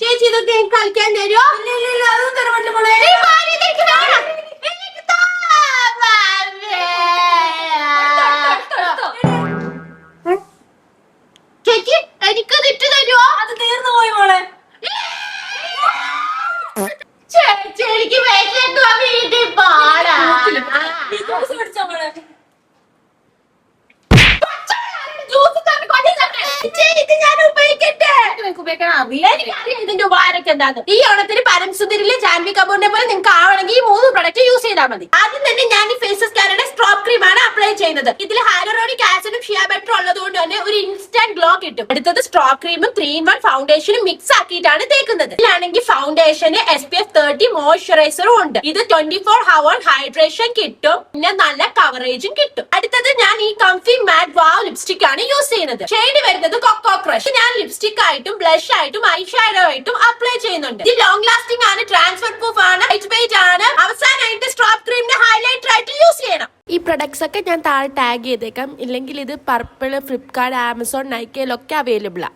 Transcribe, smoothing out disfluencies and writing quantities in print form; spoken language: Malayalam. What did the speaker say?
ചേച്ചി ഇതൊക്കെ കളിക്കാൻ തരുമോ? അതൊന്നും തരാൻ പറ്റില്ല. ചേച്ചി എനിക്കത് ഇട്ട് തരുമോ? അത് തീർന്നു പോയി മോളെ. ചേച്ചി എനിക്ക് വിശക്കുവാ, വീട്ടിൽ പോടാ. ഇതിന്റെ ഉപകാരമൊക്കെ എന്താണ്? ഈ ഓണത്തിന് പരംസുന്ദരിയിലെ ജാൻവി കപൂറിനെ പോലെ നിങ്ങൾക്ക് ആവണമെങ്കിൽ ഈ 3 പ്രൊഡക്റ്റ് യൂസ് ചെയ്താൽ മതി. ആദ്യം തന്നെ ഞാൻ ഈ ഫേസസ് കാരുടെ സ്ട്രോപ്പ് ക്രീം ആണ് അപ്ലൈ ചെയ്യുന്നത്. ഇതിൽ ഹൈലൂറോണിക് ആസിഡും ഷിയ ബട്ടറും ഉള്ളതുകൊണ്ട് തന്നെ ഒരു ഇൻസ്റ്റന്റ് ഗ്ലോ കിട്ടും. അടുത്തത് സ്ട്രോപ്പ് ക്രീമും 3-in-1 ഫൗണ്ടേഷനും മിക്സ് ആക്കിയിട്ടാണ് തേക്കുന്നത്. ഇതിലാണെങ്കിൽ ഫൗണ്ടേഷന് SPF 30 മോയ്സ്ചറൈസറും ഉണ്ട്. ഇത് 24 hour ഹൈഡ്രേഷൻ കിട്ടും, പിന്നെ നല്ല കവറേജും കിട്ടും. അടുത്തത് ഞാൻ ഈ കംഫി മാറ്റ് വാവ് ലിപ്സ്റ്റിക് ആണ് യൂസ് ചെയ്യുന്നത്. ഷെയ്ഡ് വരുന്നത് കൊക്കോ ക്രഷ്. ഞാൻ ലിപ്സ്റ്റിക് ആയിട്ടും ബ്ലഷ് ആയിട്ടും ഐ ഷാഡോ ആയിട്ടും അപ്ലൈ ചെയ്യുന്നുണ്ട്. ഇത് ലോങ് ലാസ്റ്റിംഗ് ആണ്, ട്രാൻസ്ഫർ പ്രൂഫ് ആണ്, ലൈറ്റ് വെയിറ്റ് ആണ്. അവസാനമായിട്ട് സ്ട്രോപ്പ് ക്രീമിന്റെ ഹൈലൈറ്റർ ആയിട്ട് യൂസ് ചെയ്യണം. ഈ പ്രൊഡക്ട്സ് ഒക്കെ ഞാൻ താഴെ ടാഗ് ചെയ്തേക്കാം. ഇല്ലെങ്കിൽ ഇത് പർപ്പിൾ, ഫ്ലിപ്കാർട്ട്, ആമസോൺ, നൈക്കയിലൊക്കെ അവൈലബിൾ ആണ്.